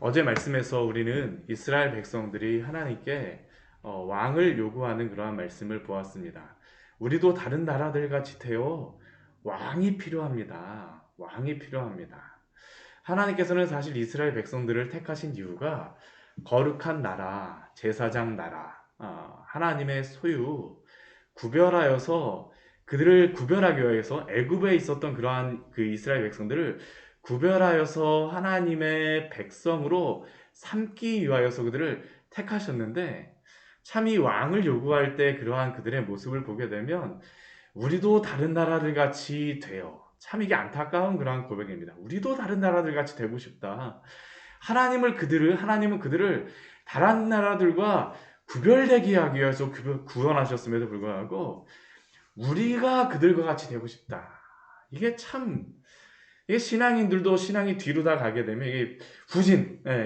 어제 말씀에서 우리는 이스라엘 백성들이 하나님께 왕을 요구하는 그러한 말씀을 보았습니다. 우리도 다른 나라들 같이 되어 왕이 필요합니다. 왕이 필요합니다. 하나님께서는 사실 이스라엘 백성들을 택하신 이유가 거룩한 나라, 제사장 나라, 하나님의 소유, 구별하여서 그들을 구별하기 위해서 애굽에 있었던 그러한 그 이스라엘 백성들을 구별하여서 하나님의 백성으로 삼기 위하여서 그들을 택하셨는데 참 이 왕을 요구할 때 그러한 그들의 모습을 보게 되면 우리도 다른 나라들 같이 돼요. 참 이게 안타까운 그러한 고백입니다. 우리도 다른 나라들 같이 되고 싶다. 하나님은 그들을 다른 나라들과 구별되게 하기 위해서 구원하셨음에도 불구하고 우리가 그들과 같이 되고 싶다. 이게 참 이게 신앙인들도 신앙이 뒤로 다 가게 되면 이게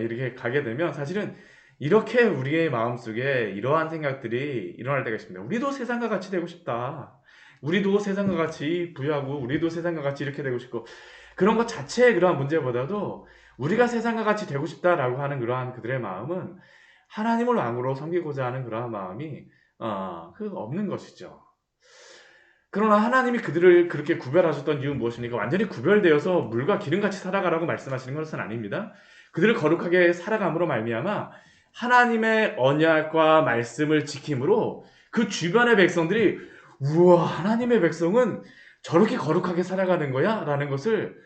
이렇게 가게 되면 사실은 이렇게 우리의 마음속에 이러한 생각들이 일어날 때가 있습니다. 우리도 세상과 같이 되고 싶다. 우리도 세상과 같이 부유하고 우리도 세상과 같이 이렇게 되고 싶고 그런 것 자체의 그러한 문제보다도 우리가 세상과 같이 되고 싶다라고 하는 그러한 그들의 마음은 하나님을 왕으로 섬기고자 하는 그러한 마음이 없는 것이죠. 그러나 하나님이 그들을 그렇게 구별하셨던 이유는 무엇입니까? 완전히 구별되어서 물과 기름같이 살아가라고 말씀하시는 것은 아닙니다. 그들을 거룩하게 살아감으로 말미암아 하나님의 언약과 말씀을 지킴으로 그 주변의 백성들이 우와 하나님의 백성은 저렇게 거룩하게 살아가는 거야? 라는 것을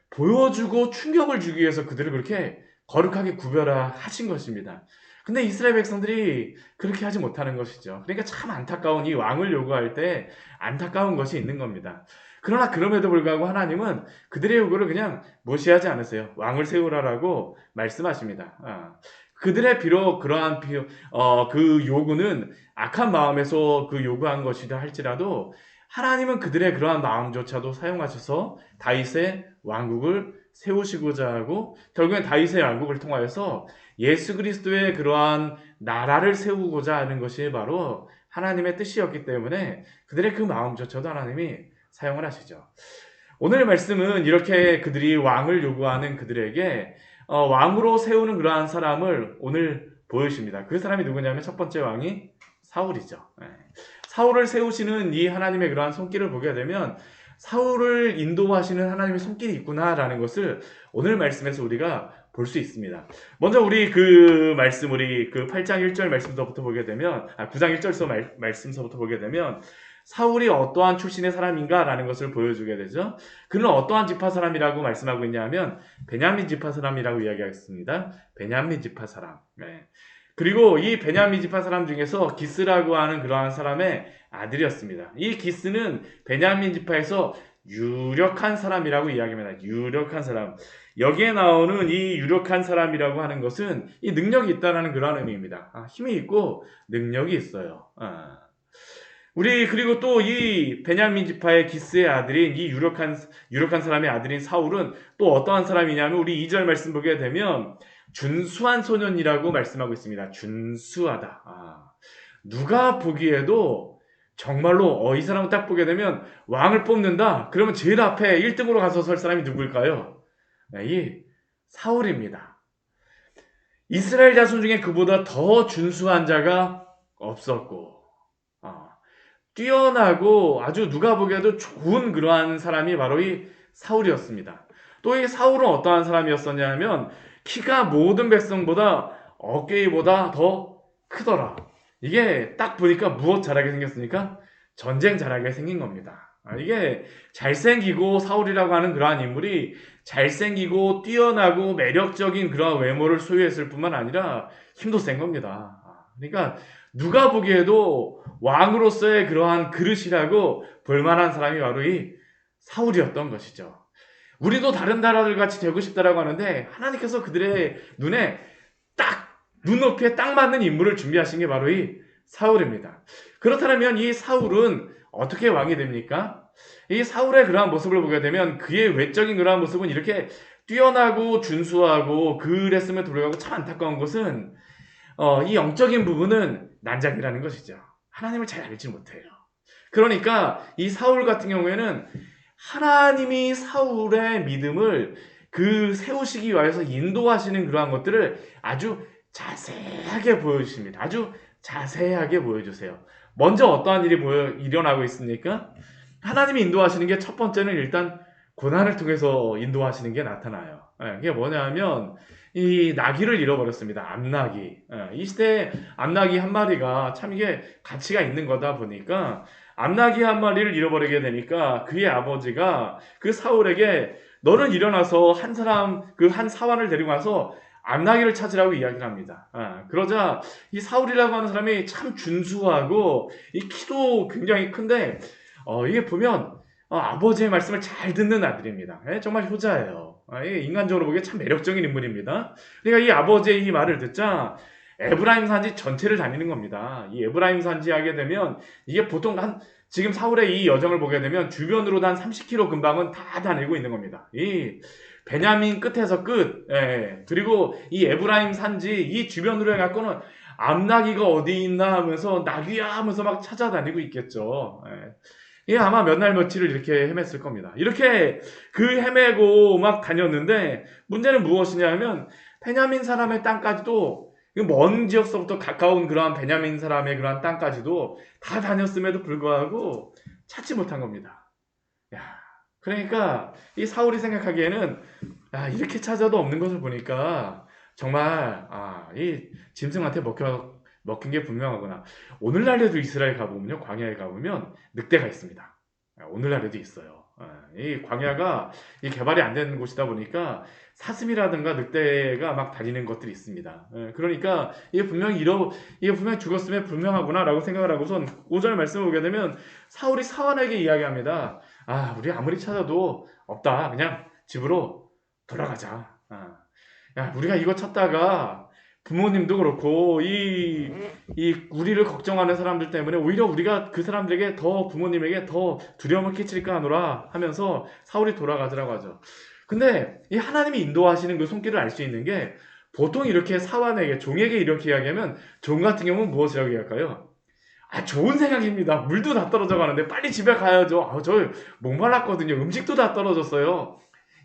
보여주고 충격을 주기 위해서 그들을 그렇게 거룩하게 구별하신 것입니다. 근데 이스라엘 백성들이 그렇게 하지 못하는 것이죠. 그러니까 참 안타까운 이 왕을 요구할 때 안타까운 것이 있는 겁니다. 그러나 그럼에도 불구하고 하나님은 그들의 요구를 그냥 무시하지 않으세요. 왕을 세우라라고 말씀하십니다. 그들의 비록 그러한 그 요구는 악한 마음에서 그 요구한 것이다 할지라도 하나님은 그들의 그러한 마음조차도 사용하셔서 다윗의 왕국을 세우시고자 하고 결국엔 다윗의 왕국을 통하여서 예수 그리스도의 그러한 나라를 세우고자 하는 것이 바로 하나님의 뜻이었기 때문에 그들의 그 마음조차도 하나님이 사용을 하시죠. 오늘 말씀은 이렇게 그들이 왕을 요구하는 그들에게 왕으로 세우는 그러한 사람을 오늘 보여주십니다. 그 사람이 누구냐면 첫 번째 왕이 사울이죠. 사울을 세우시는 이 하나님의 그러한 손길을 보게 되면 사울을 인도하시는 하나님의 손길이 있구나라는 것을 오늘 말씀에서 우리가 볼 수 있습니다. 먼저 우리 우리 8장 1절 말씀서부터 보게 되면 9장 1절서 말씀서부터 보게 되면 사울이 어떠한 출신의 사람인가라는 것을 보여주게 되죠. 그는 어떠한 지파 사람이라고 말씀하고 있냐면 베냐민 지파 사람이라고 이야기하겠습니다. 베냐민 지파 사람. 네. 그리고 이 베냐민 지파 사람 중에서 기스라고 하는 그러한 사람의 아들이었습니다. 이 기스는 베냐민 지파에서 유력한 사람이라고 이야기합니다. 유력한 사람. 여기에 나오는 이 유력한 사람이라고 하는 것은 이 능력이 있다는 그런 의미입니다. 힘이 있고 능력이 있어요. 그리고 또 이 베냐민 지파의 기스의 아들인 이 유력한 사람의 아들인 사울은 또 어떠한 사람이냐면 우리 2절 말씀 보게 되면 준수한 소년이라고 말씀하고 있습니다. 준수하다. 누가 보기에도 정말로 이 사람을 딱 보게 되면 왕을 뽑는다. 그러면 제일 앞에 1등으로 가서 설 사람이 누구일까요? 네, 이 사울입니다. 이스라엘 자손 중에 그보다 더 준수한 자가 없었고 뛰어나고 아주 누가 보기에도 좋은 그러한 사람이 바로 이 사울이었습니다. 또 이 사울은 어떠한 사람이었었냐 하면 키가 모든 백성보다 어깨보다 더 크더라. 이게 딱 보니까 무엇 잘하게 생겼습니까? 전쟁 잘하게 생긴 겁니다. 이게 잘생기고 사울이라고 하는 그러한 인물이 잘생기고 뛰어나고 매력적인 그러한 외모를 소유했을 뿐만 아니라 힘도 센 겁니다. 그러니까 누가 보기에도 왕으로서의 그러한 그릇이라고 볼만한 사람이 바로 이 사울이었던 것이죠. 우리도 다른 나라들 같이 되고 싶다라고 하는데 하나님께서 그들의 눈높이에 딱 맞는 인물을 준비하신 게 바로 이 사울입니다. 그렇다면 이 사울은 어떻게 왕이 됩니까? 이 사울의 그러한 모습을 보게 되면 그의 외적인 그러한 모습은 이렇게 뛰어나고 준수하고 그랬음에도 불구하고 참 안타까운 것은 이 영적인 부분은 난장이라는 것이죠. 하나님을 잘 알지 못해요. 그러니까 이 사울 같은 경우에는 하나님이 사울의 믿음을 그 세우시기 위해서 인도하시는 그러한 것들을 아주 자세하게 보여주십니다. 아주 자세하게 보여주세요. 먼저 어떠한 일이 일어나고 있습니까? 하나님이 인도하시는 게 첫 번째는 일단 고난을 통해서 인도하시는 게 나타나요. 이게 뭐냐면 이 나귀를 잃어버렸습니다. 암나귀. 이 시대에 암나귀 한 마리가 참 이게 가치가 있는 거다 보니까 암나귀 한 마리를 잃어버리게 되니까 그의 아버지가 그 사울에게 너는 일어나서 한 사환을 데리고 와서 암나귀를 찾으라고 이야기를 합니다. 그러자 이 사울이라고 하는 사람이 참 준수하고 이 키도 굉장히 큰데 이게 보면 아버지의 말씀을 잘 듣는 아들입니다. 정말 효자예요. 이게 인간적으로 보기에 참 매력적인 인물입니다. 그러니까 이 아버지의 이 말을 듣자 에브라임 산지 전체를 다니는 겁니다. 이 에브라임 산지 하게 되면 이게 보통 지금 사울의 이 여정을 보게 되면 주변으로도 한 30km 근방은 다 다니고 있는 겁니다. 이 베냐민 끝에서 끝, 그리고 이 에브라임 산지 이 주변으로 해갖고는 암나귀가 어디 있나 하면서 나귀야 하면서 막 찾아다니고 있겠죠. 예, 아마 몇 날 며칠을 이렇게 헤맸을 겁니다. 이렇게 헤매고 막 다녔는데 문제는 무엇이냐 하면 베냐민 사람의 땅까지도 먼 지역서부터 가까운 그러한 베냐민 사람의 그러한 땅까지도 다 다녔음에도 불구하고 찾지 못한 겁니다. 야, 그러니까 이 사울이 생각하기에는 이렇게 찾아도 없는 것을 보니까 정말 이 짐승한테 먹힌 게 분명하구나. 오늘날에도 이스라엘 가보면요, 광야에 가보면 늑대가 있습니다. 오늘날에도 있어요. 이 광야가 이 개발이 안 되는 곳이다 보니까 사슴이라든가 늑대가 막 다니는 것들이 있습니다. 그러니까 이게 분명히 죽었으면 분명하구나라고 생각을 하고선 5절 말씀을 보게 되면 사울이 사환에게 이야기합니다. 우리 아무리 찾아도 없다. 그냥 집으로 돌아가자. 야, 우리가 이거 찾다가 부모님도 그렇고 우리를 걱정하는 사람들 때문에 오히려 우리가 그 사람들에게 부모님에게 더 두려움을 끼칠까 하노라 하면서 사울이 돌아가자라고 하죠. 근데 이 하나님이 인도하시는 그 손길을 알 수 있는 게 보통 이렇게 사환에게 종에게 이렇게 이야기하면 종 같은 경우는 무엇이라고 이야기할까요? 좋은 생각입니다. 물도 다 떨어져 가는데 빨리 집에 가야죠. 저 목말랐거든요. 음식도 다 떨어졌어요.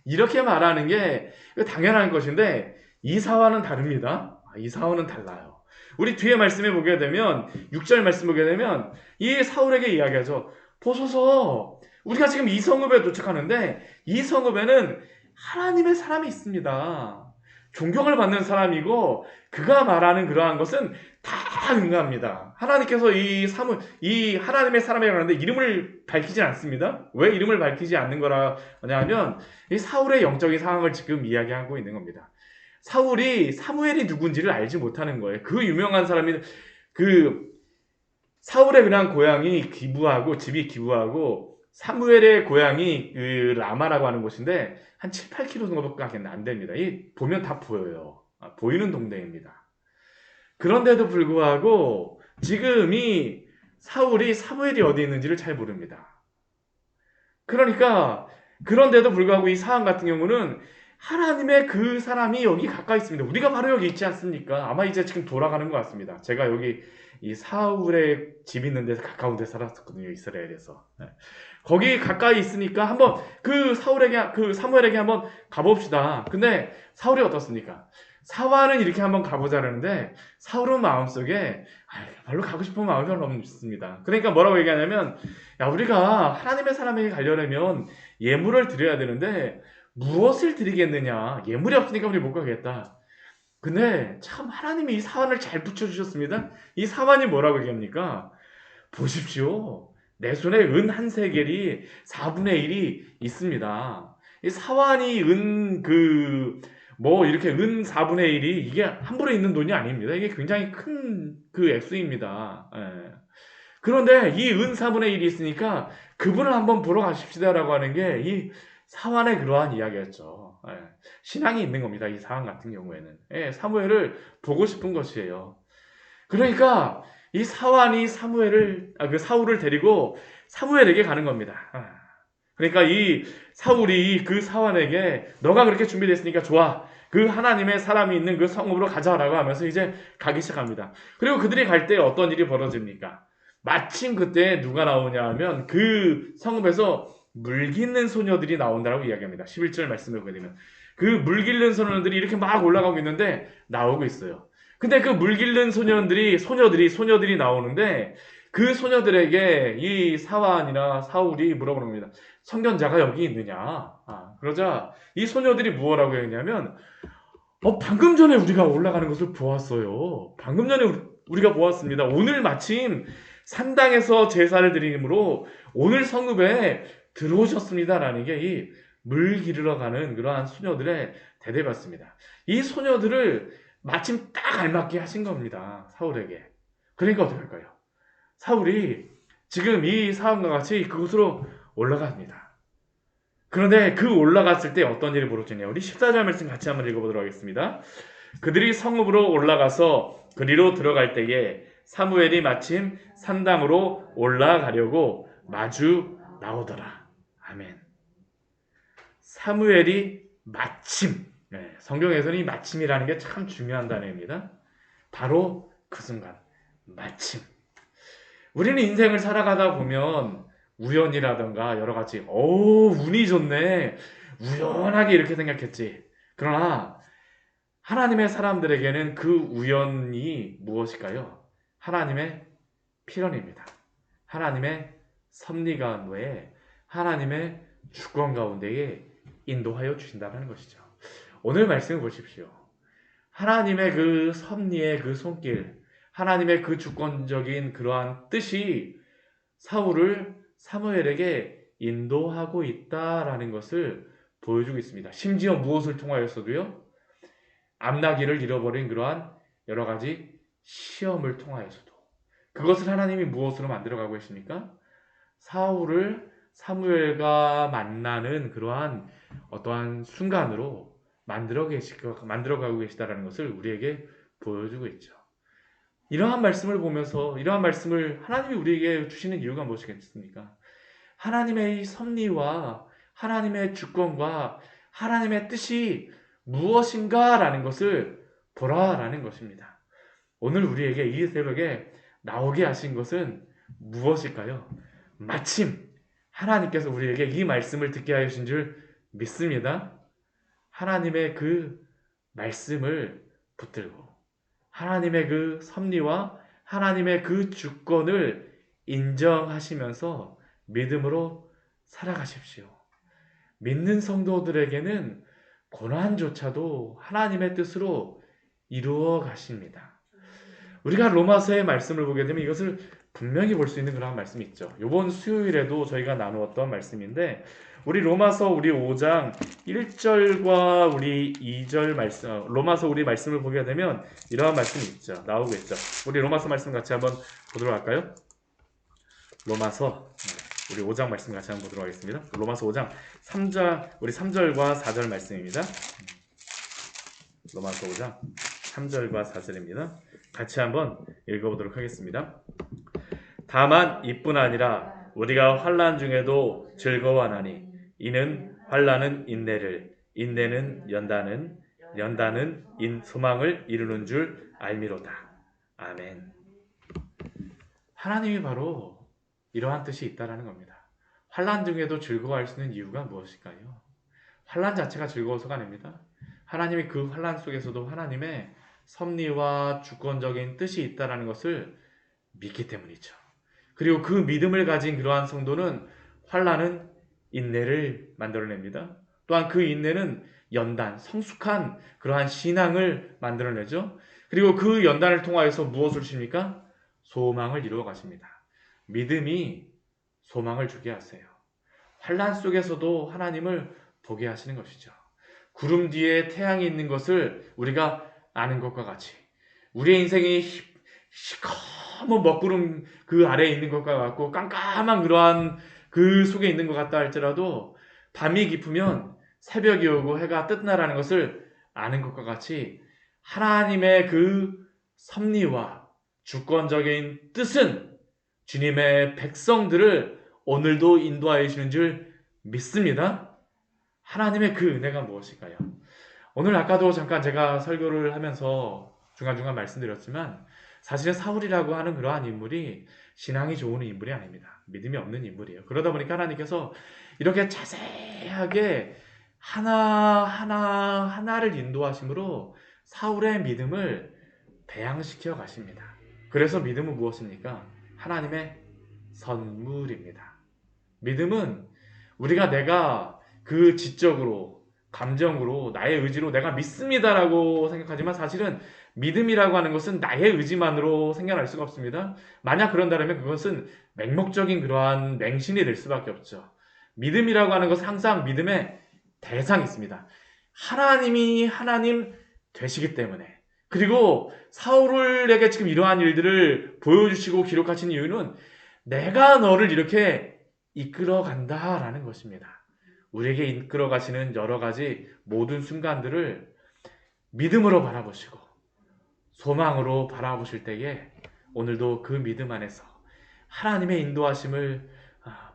이렇게 말하는 게 당연한 것인데 이 사환은 다릅니다. 이 사원은 달라요. 우리 뒤에 말씀에 보게 되면 6절 말씀 보게 되면 이 사울에게 이야기하죠. 보소서 우리가 지금 이 성읍에 도착하는데 이 성읍에는 하나님의 사람이 있습니다. 존경을 받는 사람이고 그가 말하는 그러한 것은 다 응합니다. 하나님께서 이 하나님의 사람이라고 하는데 이름을 밝히지 않습니다. 왜 이름을 밝히지 않는 거라 하냐면 이 사울의 영적인 상황을 지금 이야기하고 있는 겁니다. 사울이 사무엘이 누군지를 알지 못하는 거예요. 그 유명한 사람이 사울의 그냥 고향이 집이 기부하고 사무엘의 고향이 라마라고 하는 곳인데 한 7, 8km 정도밖에 안 됩니다. 보면 다 보여요. 보이는 동네입니다. 그런데도 불구하고 지금 이 사울이 사무엘이 어디 있는지를 잘 모릅니다. 그러니까 그런데도 불구하고 이 사안 같은 경우는 하나님의 그 사람이 여기 가까이 있습니다. 우리가 바로 여기 있지 않습니까? 아마 이제 지금 돌아가는 것 같습니다. 제가 여기 이 사울의 집 있는 데서 가까운 데 살았었거든요. 이스라엘에서. 거기 가까이 있으니까 한번 사무엘에게 한번 가봅시다. 근데 사울이 어떻습니까? 사환은 이렇게 한번 가보자는데 사울은 마음속에 별로 가고 싶은 마음이 별로 없습니다. 그러니까 뭐라고 얘기하냐면 우리가 하나님의 사람에게 가려면 예물을 드려야 되는데 무엇을 드리겠느냐? 예물이 없으니까 우리 못 가겠다. 근데 참 하나님이 이 사환을 잘 붙여주셨습니다. 이 사환이 뭐라고 얘기합니까? 보십시오. 내 손에 은 한 세겔이 4분의 1이 있습니다. 이 사환이 이렇게 은 4분의 1이 이게 함부로 있는 돈이 아닙니다. 이게 굉장히 큰 액수입니다. 그런데 이 은 4분의 1이 있으니까 그분을 한번 보러 가십시다라고 하는 게 이 사환의 그러한 이야기였죠. 신앙이 있는 겁니다. 이 사환 같은 경우에는. 사무엘을 보고 싶은 것이에요. 그러니까 이 사환이 사울을 데리고 사무엘에게 가는 겁니다. 그러니까 이 사울이 그 사환에게 너가 그렇게 준비됐으니까 좋아. 그 하나님의 사람이 있는 그 성읍으로 가자라고 하면서 이제 가기 시작합니다. 그리고 그들이 갈 때 어떤 일이 벌어집니까? 마침 그때 누가 나오냐 하면 그 성읍에서 물깃는 소녀들이 나온다라고 이야기합니다. 11절 말씀을 보게 되면 그 물길른 소년들이 이렇게 막 올라가고 있는데 나오고 있어요. 근데 그 물길른 소녀들이 나오는데 그 소녀들에게 이 사완이나 사울이 물어보는 겁니다. 선견자가 여기 있느냐? 그러자 이 소녀들이 무엇라고 했냐면 방금 전에 우리가 올라가는 것을 보았어요. 방금 전에 우리가 보았습니다. 오늘 마침 산당에서 제사를 드림으로 오늘 성읍에 들어오셨습니다라는 게 이 물 기르러 가는 그러한 소녀들의 대답이었습니다. 이 소녀들을 마침 딱 알맞게 하신 겁니다. 사울에게. 그러니까 어떻게 할까요? 사울이 지금 이 사람과 같이 그곳으로 올라갑니다. 그런데 그 올라갔을 때 어떤 일이 벌어지냐? 우리 14절 말씀 같이 한번 읽어보도록 하겠습니다. 그들이 성읍으로 올라가서 그리로 들어갈 때에 사무엘이 마침 산당으로 올라가려고 마주 나오더라. 아멘. 사무엘이 마침, 성경에서는 이 마침이라는 게 참 중요한 단어입니다. 바로 그 순간, 마침. 우리는 인생을 살아가다 보면 우연이라든가 여러 가지, 운이 좋네, 우연하게 이렇게 생각했지. 그러나 하나님의 사람들에게는 그 우연이 무엇일까요? 하나님의 필연입니다. 하나님의 섭리 가운데, 하나님의 주권 가운데에 인도하여 주신다는 것이죠. 오늘 말씀을 보십시오. 하나님의 그 섭리의 그 손길, 하나님의 그 주권적인 그러한 뜻이 사울을 사무엘에게 인도하고 있다라는 것을 보여주고 있습니다. 심지어 무엇을 통하여서도요? 암나기를 잃어버린 그러한 여러 가지 시험을 통하여서도 그것을 하나님이 무엇으로 만들어가고 계십니까? 사울을 사무엘과 만나는 그러한 어떠한 순간으로 만들어가고 계시다라는 것을 우리에게 보여주고 있죠. 이러한 말씀을 보면서 이러한 말씀을 하나님이 우리에게 주시는 이유가 무엇이겠습니까? 하나님의 이 섭리와 하나님의 주권과 하나님의 뜻이 무엇인가라는 것을 보라라는 것입니다. 오늘 우리에게 이 새벽에 나오게 하신 것은 무엇일까요? 마침 하나님께서 우리에게 이 말씀을 듣게 하신 줄 믿습니다. 하나님의 그 말씀을 붙들고 하나님의 그 섭리와 하나님의 그 주권을 인정하시면서 믿음으로 살아가십시오. 믿는 성도들에게는 고난조차도 하나님의 뜻으로 이루어 가십니다. 우리가 로마서의 말씀을 보게 되면 이것을 분명히 볼 수 있는 그런 말씀이 있죠. 이번 수요일에도 저희가 나누었던 말씀인데 우리 로마서 우리 5장 1절과 우리 2절 말씀, 로마서 우리 말씀을 보게 되면 이러한 말씀이 있죠. 나오고 있죠. 우리 로마서 말씀 같이 한번 보도록 할까요? 로마서 우리 5장 말씀 같이 한번 보도록 하겠습니다. 로마서 5장 3절, 우리 3절과 4절 말씀입니다. 로마서 5장 3절과 4절입니다. 같이 한번 읽어보도록 하겠습니다. 다만 이뿐 아니라 우리가 환난 중에도 즐거워하나니 이는 환난은 인내를, 인내는 연단은, 연단은 소망을 이루는 줄 알미로다. 아멘. 하나님이 바로 이러한 뜻이 있다라는 겁니다. 환난 중에도 즐거워할 수 있는 이유가 무엇일까요? 환난 자체가 즐거워서가 아닙니다. 하나님이 그 환난 속에서도 하나님의 섭리와 주권적인 뜻이 있다라는 것을 믿기 때문이죠. 그리고 그 믿음을 가진 그러한 성도는 환난은 인내를 만들어냅니다. 또한 그 인내는 연단, 성숙한 그러한 신앙을 만들어내죠. 그리고 그 연단을 통하여서 무엇을 주십니까? 소망을 이루어 가십니다. 믿음이 소망을 주게 하세요. 환난 속에서도 하나님을 보게 하시는 것이죠. 구름 뒤에 태양이 있는 것을 우리가 아는 것과 같이 우리의 인생이 시커먼 먹구름 그 아래에 있는 것과 같고 깜깜한 그러한 그 속에 있는 것 같다 할지라도 밤이 깊으면 새벽이 오고 해가 뜬다라는 것을 아는 것과 같이 하나님의 그 섭리와 주권적인 뜻은 주님의 백성들을 오늘도 인도하여 주시는 줄 믿습니다. 하나님의 그 은혜가 무엇일까요? 오늘 아까도 잠깐 제가 설교를 하면서 중간중간 말씀드렸지만 사실은 사울이라고 하는 그러한 인물이 신앙이 좋은 인물이 아닙니다. 믿음이 없는 인물이에요. 그러다 보니까 하나님께서 이렇게 자세하게 하나를 인도하심으로 사울의 믿음을 배양시켜 가십니다. 그래서 믿음은 무엇입니까? 하나님의 선물입니다. 믿음은 내가 그 지적으로, 감정으로, 나의 의지로 내가 믿습니다라고 생각하지만 사실은 믿음이라고 하는 것은 나의 의지만으로 생겨날 수가 없습니다. 만약 그런다면 그것은 맹목적인 그러한 맹신이 될 수밖에 없죠. 믿음이라고 하는 것은 항상 믿음의 대상이 있습니다. 하나님이 하나님 되시기 때문에. 그리고 사울에게 지금 이러한 일들을 보여주시고 기록하신 이유는 내가 너를 이렇게 이끌어 간다라는 것입니다. 우리에게 이끌어 가시는 여러 가지 모든 순간들을 믿음으로 바라보시고 소망으로 바라보실 때에 오늘도 그 믿음 안에서 하나님의 인도하심을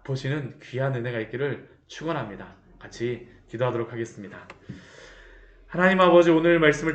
보시는 귀한 은혜가 있기를 축원합니다. 같이 기도하도록 하겠습니다. 하나님 아버지, 오늘 말씀을